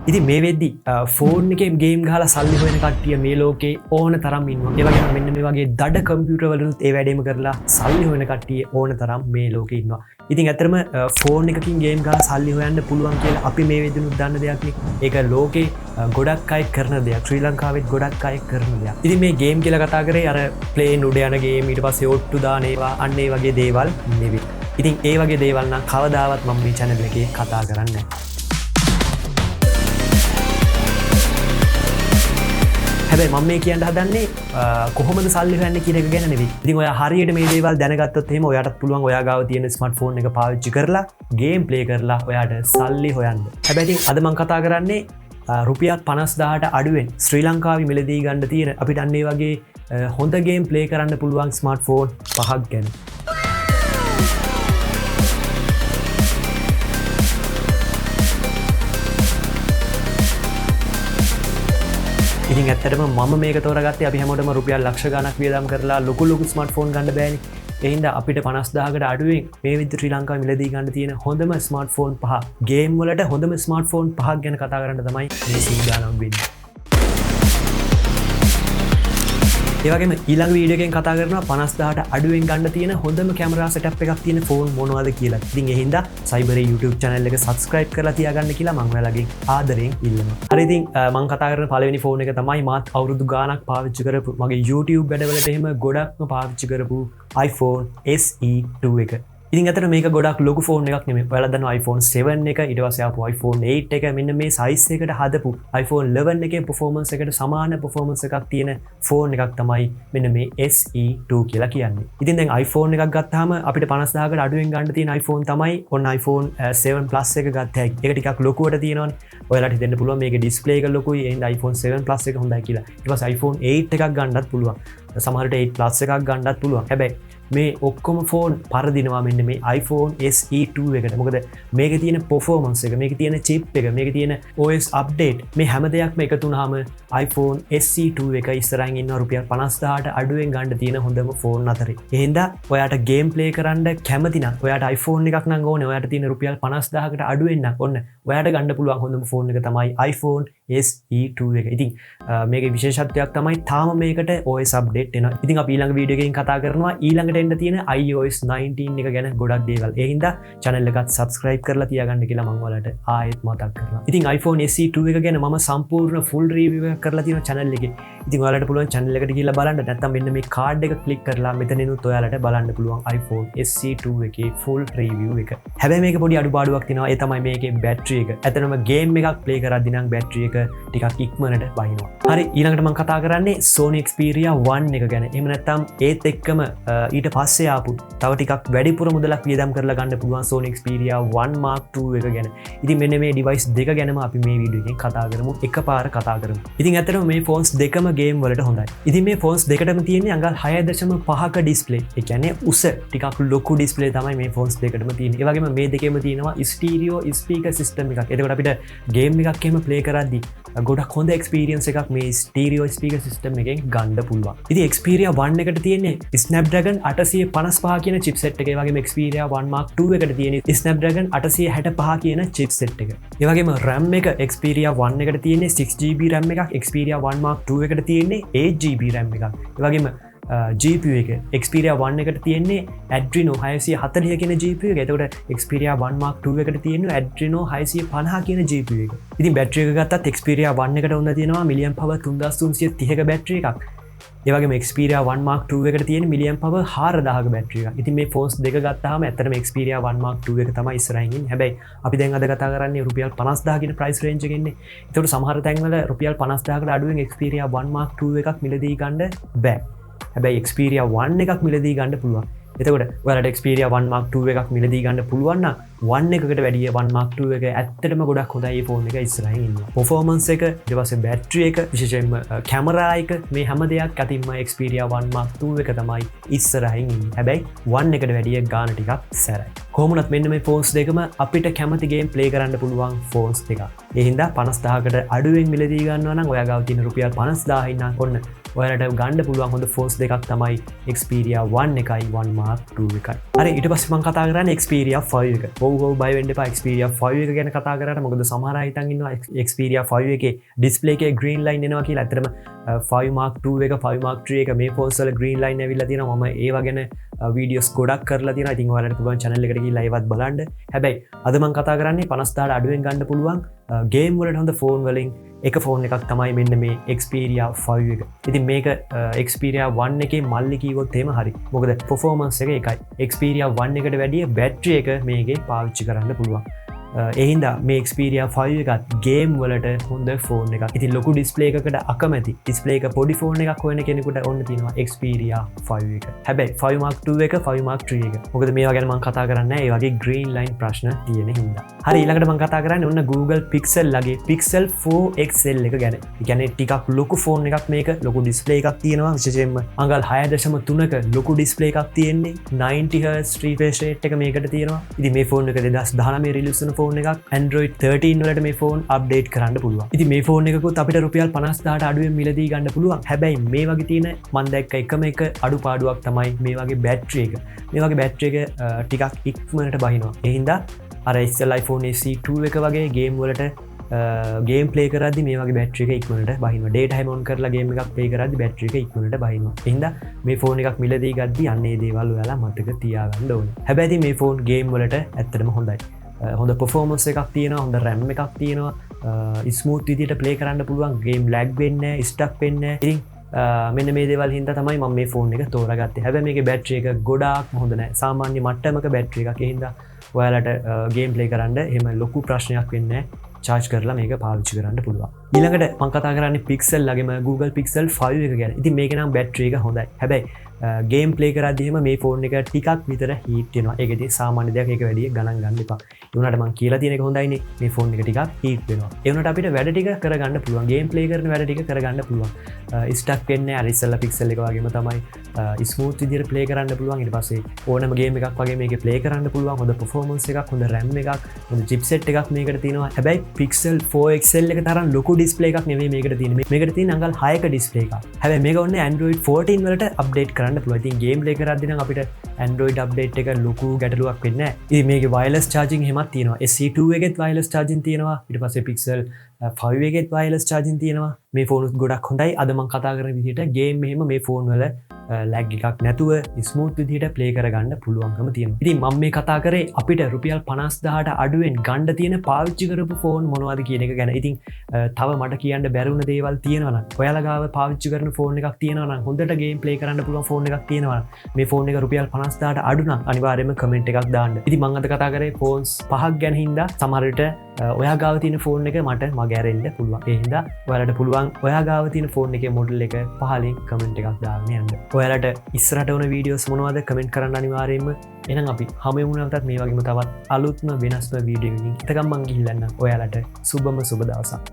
ඉති මේ වෙද්දි ෆෝන් එක ගේම් ගහල සල්ලි හොයන කට්ටිය මේ ලෝකේ ඕන තරම් ඉන්න ඒවගේ මෙන්න මේ වගේ දඩ කම්පියුටරවලුත් ඒ වැඩේම කරලා සල්ලි හොයන කට්ටිය ඕන තරම් මේ ලෝක ඉන්නවා. ඉතින් ඇතරම ෆෝන් එකකින් ගේම් ගහ සල්ලි හොයන්න පුළුවන් කියලා අපි මේ වෙදනුත් දන්න දෙයක්න ඒක ලෝකේ ගොඩක් අයි කරන දෙයක් ශ්‍රී ලංකාවෙත් ගොඩක් අයි කරන දෙයක්. ඉතින් මේ ගේම් කියල කතා කරේ අර ප්ලේන් උඩ යනගේ මීට පස්සේ ඔට්ටු දානේවා අන්නේ වගේ දේවල් නෙවෙයි. ඉතින් ඒ වගේ දේවල්න්න කවදාවත් මම මේ චැනල් එකේ කතා කරන්න. හැබැයි මම මේ කියන්න හදන්නේ කොහොමද සල්ලි හොයන්නේ කියන එක ගැන නෙවෙයි. ඉතින් ඔයා හරියට මේ දේවල් දැනගත්තොත් එහෙම ඔයාටත් පුළුවන් ඔයා ගාව තියෙන ස්මාර්ට්ෆෝන් එක පාවිච්චි කරලා ගේම් ප්ලේ කරලා ඔයාට සල්ලි හොයන්න. හැබැයි ඉතින් අද මම කතා කරන්නේ රුපියල් 50000ට අඩුවෙන් ශ්‍රී ලංකාවේ මිලදී ගන්න තියෙන අපිට අන්නේ වගේ හොඳ ගේම් ප්ලේ කරන්න පුළුවන් ස්මාර්ට්ෆෝන් 5ක් ගැන. ඉතින් ඇත්තටම මම මේක තෝරගත්තේ අපි හැමෝටම රුපියල් ලක්ෂ ගණක් වියදම් කරලා ලොකු ස්මාර්ට්ෆෝන් ගන්න බෑනේ. ඒ හින්දා අපිට 50000කට අඩුවෙන් මේ විදිහට ශ්‍රී ලංකාවේ මිලදී ගන්න තියෙන හොඳම ස්මාර්ට්ෆෝන් 5 ගේම් වලට හොඳම ස්මාර්ට්ෆෝන් 5ක් ගැන කතා කරන්න තමයි මේ සීදානම් වෙන්නේ. ඒ වගේම ඊළඟ වීඩියෝ එකෙන් කතා කරනවා 50000ට අඩුවෙන් ගන්න තියෙන හොඳම කැමරා සෙටප් එකක් තියෙන ෆෝන් මොනවද කියලා. ඉතින් ඒ හින්දා සයිබරේ YouTube channel එක subscribe කරලා තියාගන්න කියලා මම ඔයාලගෙන් ආදරෙන් ඉල්ලනවා. හරි ඉතින් මම කතා කරන පළවෙනි ෆෝන් එක තමයි මාත් අවුරුදු ගාණක් පාවිච්චි කරපු මගේ YouTube වැඩවලට එහෙම ගොඩක්ම පාවිච්චි කරපු iPhone SE2 එක. ඉතින් අතට මේක ගොඩක් ලොකු ෆෝන් එකක් නෙමෙයි. ඔයාලා දන්නවා iPhone 7 එක ඊට පස්සේ ආපු iPhone 8 එක මෙන්න මේ size එකට හදපු iPhone 11 එකේ performance එකට සමාන performance එකක් තියෙන ෆෝන් එකක් තමයි මෙන්න මේ SE2 කියලා කියන්නේ. ඉතින් දැන් iPhone එකක් ගත්තාම අපිට 50000කට අඩුවෙන් ගන්න තියෙන iPhone තමයි ඔන්න iPhone 7 Plus එක ගත්ත හැකි. ඒක ටිකක් ලොකුවට තියෙනවනේ. ඔයාලට හිතෙන්න පුළුවන් මේකේ display එක ලොකුයි ඒ හින්දා iPhone 7 Plus එක හොඳයි කියලා. ඊට පස්සේ iPhone 8 එකක් ගන්නත් පුළුවන්. සමහරට 8 Plus එකක් ගන්නත් පුළුවන්. හැබැයි මේ ඔක්කොම ෆෝන් පරදිනවා මෙන්න මේ iPhone SE2 එකට. මොකද මේක තියෙන performance එක, මේක තියෙන chip එක, මේක තියෙන OS update මේ හැම දෙයක්ම එකතු වුණාම iPhone SE2 එක ඉස්සරහින් ඉන්න රුපියල් 50000ට අඩුවෙන් ගන්න තියෙන හොඳම ෆෝන් අතරේ. ඒ හින්දා ඔයාට ගේම් ප්ලේ කරන්න කැමති නම් ඔයාට iPhone එකක් නම් ඕනේ. ඔයාට තියෙන රුපියල් 50000කට අඩුවෙන් නම් ඔන්න ඔයාට ගන්න පුළුවන් හොඳම ෆෝන් එක තමයි iPhone SE2 එක. ඉතින් මේකේ විශේෂත්වයක් තමයි තාම මේකට OS update එනවා. ඉතින් අපි ඊළඟ වීඩියෝ එකකින් කතා කරනවා ඊළඟට එන්න තියෙන iOS 19 එක ගැන ගොඩක් දේවල්. ඒ හින්දා channel එකත් subscribe කරලා තියාගන්න කියලා මම ඔයාලට ආයෙත් මතක් කරනවා. ඉතින් iPhone SE2 එක ගැන මම සම්පූර්ණ full review එකක් කරලා තියෙනවා channel එකේ. ඉතින් ඔයාලට පුළුවන් channel එකට ගිහලා බලන්න. නැත්නම් මෙන්න මේ card එක click කරලා මෙතනිනුත් ඔයාලට බලන්න පුළුවන් iPhone SE2 එකේ full review එක. හැබැයි මේක පොඩි අඩුපාඩුවක් තියෙනවා. ඒ තමයි මේකේ battery එක. ඇත්තටම game එකක් play කරද්දී නම් battery එක ටිකක් ඉක්මනට බහිනවා. හරි ඊළඟට මම කතා කරන්නේ Sony Xperia 1 එක ගැන. එහෙම නැත්නම් ඒත් එක්කම ඊට පස්සේ ආපු තව ටිකක් වැඩිපුර මුදලක් වියදම් කරලා ගන්න පුළුවන් Sony Xperia 1 Mark II එක ගැන. ඉතින් මෙන්න මේ device දෙක ගැනම අපි මේ වීඩියෝ එකෙන් කතා කරමු. එකපාර කතා කරමු. ඉතින් ඇත්තටම මේ phones දෙකම game වලට හොඳයි. ඉතින් මේ phones දෙකටම තියෙන්නේ අඟල් 6.5ක display. ඒ කියන්නේ උස ටිකක් ලොකු display තමයි මේ phones දෙකටම තියෙන්නේ. ඒ වගේම මේ දෙකේම තියෙනවා stereo speaker system එකක්. එතකොට අපිට game එකක් එහෙම play කරද්දී ගොඩක් හොඳ experience එකක් මේ stereo speaker system එකෙන් ගන්න පුළුවන්. ඉතින් Xperia 1 එකට තියෙන්නේ Snapdragon 855 කියන chipset එක. ඒ වගේම Xperia 1 Mark II එකට තියෙන්නේ Snapdragon 865 කියන chipset එක. ඒ වගේම RAM එක Xperia 1 එකට තියෙන්නේ 6GB RAM එකක්. Xperia 1 Mark II එකට තියෙන්නේ 8GB RAM එකක්. ඒ වගේම GPU එක Xperia 1 එකට තියෙන්නේ Adreno 640 කියන GPU එක. එතකොට Xperia 1 Mark II එකට තියෙන්නේ Adreno 650 කියන GPU එක. ඉතින් බැටරි එක ගත්තත් Xperia 1 එකට උන්න තියෙනවා milliamp power 3330ක බැටරි එකක්. ඒ වගේම Xperia 1 Mark II එකට තියෙන milliamp power 4000ක බැටරි එකක්. ඉතින් මේ phones දෙක ගත්තාම ඇත්තටම Xperia 1 Mark II එක තමයි ඉස්සරහින් ඉන්නේ. හැබැයි අපි දැන් අද කතා කරන්නේ රුපියල් 50000 කියන price range එකේ ඉන්නේ. ඒකට සමහර තැන්වල රුපියල් 50000කට අඩුවෙන් Xperia 1 Mark II එකක් මිලදී ගන්න බෑ. හැබැයි Xperia 1 එකක් මිලදී ගන්න පුළුවන්. එතකොට ඔයාලට Xperia 1 Mark II එකක් මිලදී ගන්න පුළුවන් නම් 1 එකකට වැඩිය 1 Mark II එක ඇත්තටම ගොඩක් හොඳයි. මේ ෆෝන් එක ඉස්සරහින් ඉන්නවා. performance එක, ඊට පස්සේ battery එක, විශේෂයෙන්ම camera එක මේ හැම දෙයක් අතින්ම Xperia 1 Mark II එක තමයි ඉස්සරහින් ඉන්නේ. හැබැයි 1 එකට වැඩිය ගාන ටිකක් සැරයි. කොහොමුණත් මෙන්න මේ phones දෙකම අපිට කැමති game play කරන්න පුළුවන් phones දෙකක්. ඒ හින්දා 50000කට අඩුවෙන් මිලදී ගන්නවා නම් ඔයා ගාව තියෙන රුපියල් 50000 ඉන්නම් ඔන්න ඔයාලට ගන්න පුළුවන් හොඳ phones දෙකක් තමයි Xperia 1 එකයි 1 Mark II එකයි. හරි ඊට පස්සේ මම කතා කරන්නේ Xperia 5 එක. හෝ බයිවෙන්ඩ Xperia 5 එක ගැන කතා කරට මොකද සමහර හිතන් ඉන්නවා Xperia 5 එක ඩිස්පලේ එක ග්‍රීන් ලයින් එනවා කියලා. ඇත්තටම 5 Mark 2 එක 5 Mark 3 එක මේ ෆෝන්ස් වල ග්‍රීන් ලයින් ඇවිල්ලා තියෙනවා. මම ඒවා ගැන වීඩියෝස් ගොඩක් කරලා තියෙනවා. ඉතින් ඔයාලට පුළුවන් channel එකට ගිහිල්ලා ඒවත් බලන්න. හැබැයි අද මම කතා කරන්නේ 50000ට අඩුවෙන් ගන්න පුළුවන් ගේම් වලට හොඳ ෆෝන් වලින් එක ෆෝන් එකක් තමයි මෙන්න මේ Xperia 5 එක. ඉතින් මේක Xperia 1 එකේ මල්ලි කීවොත් එහෙම හරි. මොකද performance එක එකයි. Xperia 1 එකට වැඩිය බැටරි එක මේකේ පාවිච්චි කරන්න පුළුවන්. එහින්දා මේ Xperia 5 එකත් ගේම් වලට හොඳ ෆෝන් එකක්. ඉතින් ලොකු ඩිස්ප්ලේ එකකට අකමැති ඩිස්ප්ලේ එක පොඩි ෆෝන් එකක් හොයන කෙනෙකුට ඔන්න තියෙනවා Xperia 5 එක. හැබැයි 5 Mark 2 එක 5 Mark 3 එක. මොකද මේවා ගැන මම කතා කරන්නේ ඒ වගේ green line ප්‍රශ්න තියෙන හින්දා. හරි ඊළඟට මම කතා කරන්නේ ඔන්න Google Pixel ලගේ Pixel 4 XL එක ගැන. ඒ කියන්නේ ටිකක් ලොකු ෆෝන් එකක් මේක. ලොකු ඩිස්ප්ලේ එකක් තියෙනවා. විශේෂයෙන්ම අඟල් 6.3ක ලොකු ඩිස්ප්ලේ එකක් තියෙන්නේ. 90 Hz refresh rate එක මේකට තියෙනවා. ඉතින් මේ ෆෝන් එක 2019 රිලීස් වුණ ෆෝන් එකක්. Android 13 වලට මේ ෆෝන් අප්ඩේට් කරන්න පුළුවන්. ඉතින් මේ ෆෝන් එකකුත් අපිට රුපියල් 50000ට අඩුවෙන් මිලදී ගන්න පුළුවන්. හැබැයි මේ වගේ තියෙන මම දැක්ක එකම එක අඩුපාඩුවක් තමයි මේ වගේ බැටරි එක. මේ වගේ බැටරි එක ටිකක් ඉක්මනට බහිනවා. ඒ හින්දා අර ඉස්සෙල්ලා iPhone SE2 එක වගේ ගේම් වලට ගේම් ප්ලේ කරද්දි මේ වගේ බැටරි එක ඉක්මනට බහිනවා. ඩේටා හැම ඔන් කරලා ගේම් එකක් ප්ලේ කරද්දි බැටරි එක ඉක්මනට බහිනවා. ඒ හින්දා මේ ෆෝන් එකක් මිලදී ගද්දි අන්න ඒ දේවල් ඔයාලා මතක තියාගන්න ඕනේ. හැබැයි මේ ෆෝන් ගේම් වලට ඇත්තටම හොඳයි. හොඳ පොෆෝමන්ස් එකක් තියෙනවා. හොඳ RAM එකක් තියෙනවා. ස්මූත් විදිහට ප්ලේ කරන්න පුළුවන්. ගේම් ලැග් වෙන්නේ නැහැ, ස්ටක් වෙන්නේ නැහැ. ඉතින් මෙන්න මේ දේවල් හින්දා තමයි මම මේ ෆෝන් එක තෝරාගත්තේ. හැබැයි මේකේ බැටරි එක ගොඩාක් හොඳ නැහැ. සාමාන්‍ය මට්ටමක බැටරි එකක්. ඒ හින්දා ඔයාලට ගේම් ප්ලේ කරන්න එහෙම ලොකු ප්‍රශ්නයක් වෙන්නේ නැහැ. චාර්ජ් කරලා මේක පාවිච්චි කරන්න පුළුවන්. ඊළඟට මම කතා කරන්නේ Pixel ලගේම Google Pixel 5 එක ගැන. ඉතින් මේක නම් බැටරි එක හොඳයි. හැබැයි ගේම් ප්ලේ කරද්දී එහෙම මේ ෆෝන් එක ටිකක් විතර හීට් වෙනවා. ඒක ඉතින් සාමාන්‍ය දෙයක්. ඒක වැඩි ගණන් ගන්න එපා. ඒ වුණාට මම කියලා තියෙන එක හොඳයිනේ. මේ ෆෝන් එක ටිකක් හීට් වෙනවා. ඒ වුණාට අපිට වැඩ ටික කරගන්න පුළුවන්. ගේම් ප්ලේ කරන වැඩ ටික කරගන්න පුළුවන්. ස්ටක් වෙන්නේ අර ඉස්සෙල්ලා Pixel එක වගේම තමයි. ස්මූත් විදිහට ප්ලේ කරන්න පුළුවන්. ඊට පස්සේ ඕනම ගේම් එකක් වගේ මේකේ ප්ලේ කරන්න පුළුවන්. හොඳ performance එකක්, හොඳ RAM එකක්, හොඳ chipset එකක් මේකට තියෙනවා. හැබැයි Pixel 4 XL එක තරම් ලොකු ඩිස්ප්ලේ එකක් නෙවෙයි මේකට තියෙන්නේ. මේකට තියෙන අඟල් 6ක ඩිස්ප්ලේ එකක්. හැබැයි මේක ඔන්නේ Android 14 වලට අප්ඩේට් කරන්න පුළුවන්. ඉතින් ගේම් ප්ලේ කරද්දී නම් අපිට Android අප්ඩේට් එක ලොකු ගැටලුවක් වෙන්නේ නැහැ. ඉතින් මේකේ wireless charging එහෙමත් තියෙනවා. SE2 එකෙත් wireless charging තියෙනවා. ඊට පස්සේ Pixel 5 එකෙත් wireless charging තියෙනවා. මේ ෆෝනුත් ගොඩක් හොඳයි. අද මම කතා කරන විදිහට ගේම් එහෙම මේ ෆෝන් වල ලැග් එකක් නැතුව ස්මූත් විදිහට ප්ලේ කරගන්න පුළුවන්කම තියෙනවා. ඉතින් මම මේ කතා කරේ අපිට රුපියල් 50000ට අඩුවෙන් ගන්න තියෙන පාවිච්චි කරපු ෆෝන් මොනවද කියන එක ගැන. ඉතින් තව මට කියන්න බැරුණ දේවල් තියෙනවා නම් ඔයාලා ගාව පාවිච්චි කරන ෆෝන් එකක් තියෙනවා නම් හොඳට ගේම් ප්ලේ කරන්න පුළුවන් ෆෝන් එකක් තියෙනවා නම් මේ ෆෝන් එක රුපියල් 50000ට අඩු නම් අනිවාර්යයෙන්ම කමෙන්ට් එකක් දාන්න. ඉතින් මම අද කතා කරේ ෆෝන්ස් 5ක් ගැන හින්දා සමහර විට ඔයා ගාව තියෙන ෆෝන් එක මට මගේ ඇරෙන්න පුළුවන්. ඒ හින්දා ඔයාලට පුළුවන් ඔයා ගාව තියෙන ෆෝන් එකේ මොඩල් එක පහලින් කමෙන්ට් එකක් දාන්න යන්න. ඔයාලට ඉස්සරහට වන වීඩියෝස් මොනවද කමෙන්ට් කරන්න අනිවාර්යයෙන්ම. එහෙනම් අපි හැම වෙලාවෙම මේ වගේම තවත් අලුත්ම වෙනස්ම වීඩියෝ එකකින් එතකම් මං ගිහිල්ලා යන්න. ඔයාලට සුබම සුබ දවසක්.